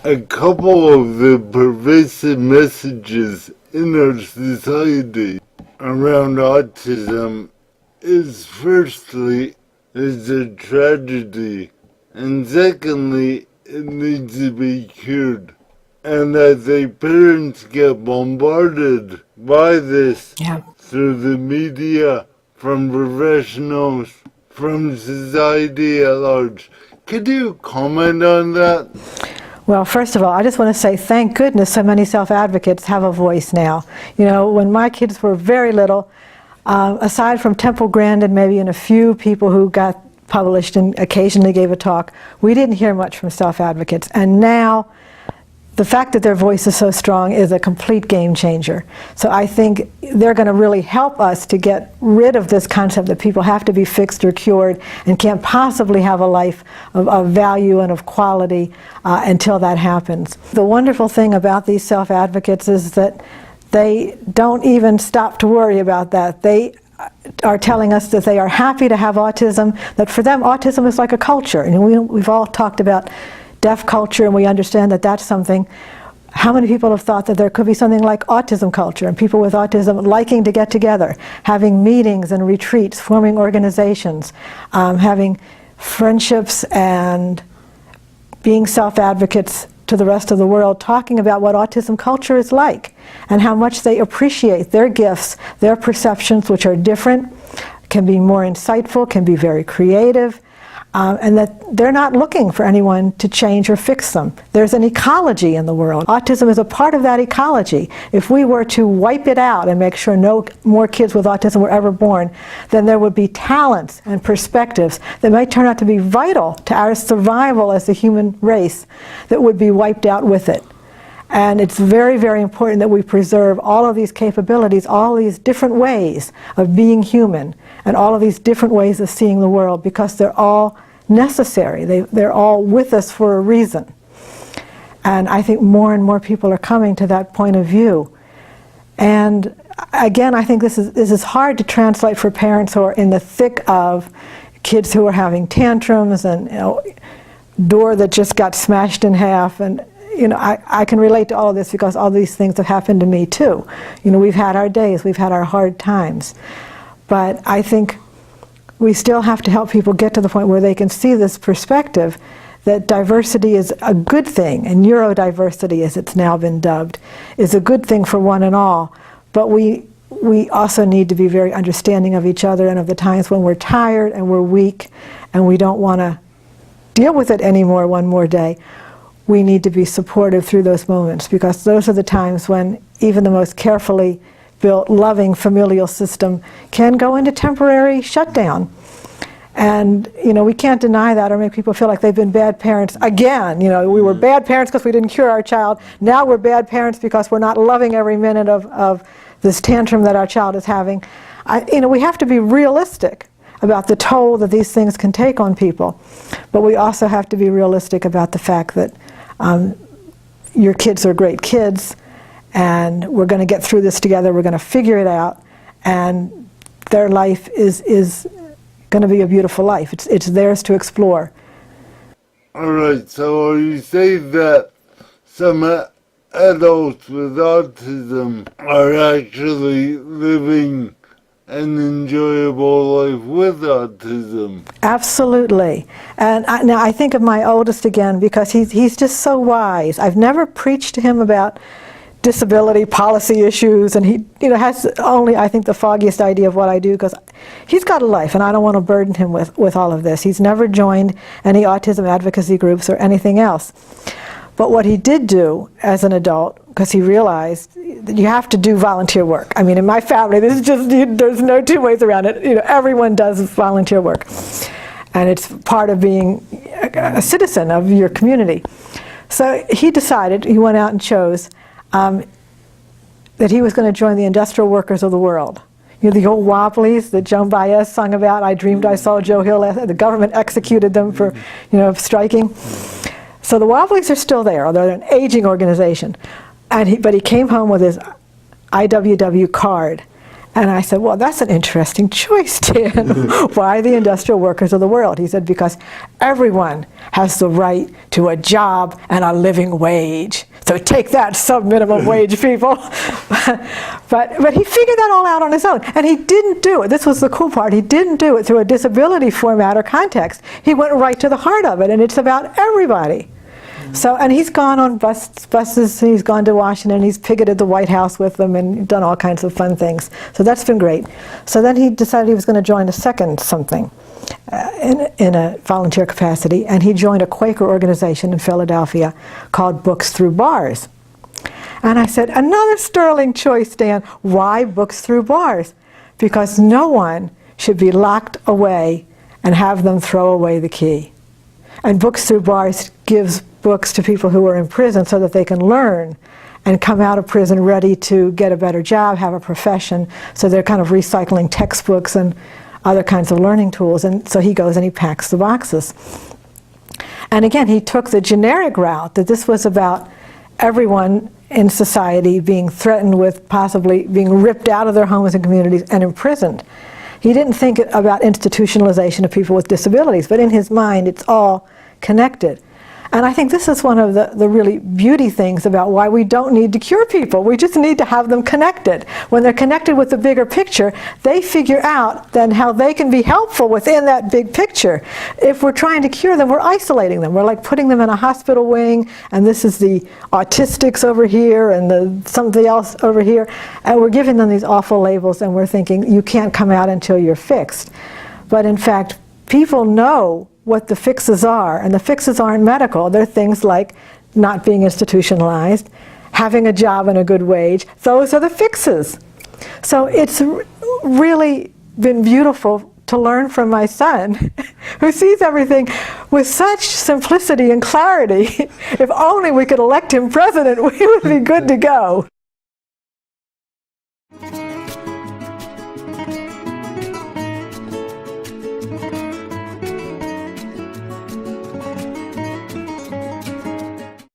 A couple of the pervasive messages in our society around autism is firstly, it's a tragedy, and secondly, it needs to be cured. And as parents get bombarded by this through the media, from professionals, from society at large. Could you comment on that? Well, first of all, I just want to say thank goodness so many self-advocates have a voice now. You know, when my kids were very little, aside from Temple Grandin, maybe and a few people who got published and occasionally gave a talk, we didn't hear much from self-advocates. And now, the fact that their voice is so strong is a complete game changer. So I think they're going to really help us to get rid of this concept that people have to be fixed or cured and can't possibly have a life of value and of quality until that happens. The wonderful thing about these self-advocates is that they don't even stop to worry about that. They are telling us that they are happy to have autism, that for them autism is like a culture. And we've all talked about deaf culture, and we understand that that's something. How many people have thought that there could be something like autism culture, and people with autism liking to get together, having meetings and retreats, forming organizations, having friendships and being self-advocates to the rest of the world, talking about what autism culture is like and how much they appreciate their gifts, their perceptions, which are different, can be more insightful, can be very creative, and that they're not looking for anyone to change or fix them. There's an ecology in the world. Autism is a part of that ecology. If we were to wipe it out and make sure no more kids with autism were ever born, then there would be talents and perspectives that might turn out to be vital to our survival as a human race that would be wiped out with it. And it's very, very important that we preserve all of these capabilities, all these different ways of being human, and all of these different ways of seeing the world, because they're all necessary. They're all with us for a reason. And I think more and more people are coming to that point of view. And again, I think this is hard to translate for parents who are in the thick of kids who are having tantrums and, you know, door that just got smashed in half. And you know, I can relate to all of this because all these things have happened to me too. You know, we've had our days, we've had our hard times. But I think we still have to help people get to the point where they can see this perspective that diversity is a good thing, and neurodiversity, as it's now been dubbed, is a good thing for one and all. But we also need to be very understanding of each other and of the times when we're tired and we're weak and we don't want to deal with it anymore one more day. We need to be supportive through those moments, because those are the times when even the most carefully built, loving familial system can go into temporary shutdown. And you know, we can't deny that or make people feel like they've been bad parents again. You know, we were bad parents because we didn't cure our child. Now we're bad parents because we're not loving every minute of this tantrum that our child is having. You know, we have to be realistic about the toll that these things can take on people. But we also have to be realistic about the fact that your kids are great kids, and we're going to get through this together, we're going to figure it out, and their life is going to be a beautiful life. It's theirs to explore. Alright, so are you saying that some adults with autism are actually living an enjoyable life with autism? Absolutely. And now I think of my oldest again, because he's just so wise. I've never preached to him about disability policy issues, and he has only, I think, the foggiest idea of what I do, because he's got a life and I don't want to burden him with all of this. He's never joined any autism advocacy groups or anything else. But what he did do as an adult, because he realized that you have to do volunteer work. I mean, in my family, there's no two ways around it. You know, everyone does volunteer work. And it's part of being a citizen of your community. So he decided, he went out and chose that he was going to join the industrial workers of the world. You know, the old Wobblies that Joan Baez sung about. I dreamed I saw Joe Hill. The government executed them for, striking. So the Wobblies are still there, although they're an aging organization. But he came home with his IWW card, And I said, well, that's an interesting choice, Dan. Why the industrial workers of the world? He said, because everyone has the right to a job and a living wage. So take that, sub-minimum wage people. but he figured that all out on his own. And he didn't do it. This was the cool part. He didn't do it through a disability format or context. He went right to the heart of it, and it's about everybody. So, and he's gone on buses, he's gone to Washington, he's picketed the White House with them and done all kinds of fun things. So that's been great. So then he decided he was going to join a second something in a volunteer capacity, and he joined a Quaker organization in Philadelphia called Books Through Bars. And I said, another sterling choice, Dan. Why Books Through Bars? Because no one should be locked away and have them throw away the key. And Books Through Bars gives books to people who are in prison so that they can learn and come out of prison ready to get a better job, have a profession. So they're kind of recycling textbooks and other kinds of learning tools. And so he goes and he packs the boxes. And again, he took the generic route that this was about everyone in society being threatened with possibly being ripped out of their homes and communities and imprisoned. He didn't think about institutionalization of people with disabilities, but in his mind it's all connected. And I think this is one of the really beauty things about why we don't need to cure people. We just need to have them connected. When they're connected with the bigger picture, they figure out then how they can be helpful within that big picture. If we're trying to cure them, we're isolating them. We're like putting them in a hospital wing, and this is the autistics over here and the something else over here, and we're giving them these awful labels, and we're thinking, you can't come out until you're fixed. But in fact, people know what the fixes are, and the fixes aren't medical. They're things like not being institutionalized, having a job and a good wage. Those are the fixes. So it's really been beautiful to learn from my son, who sees everything with such simplicity and clarity. If only we could elect him president, we would be good to go.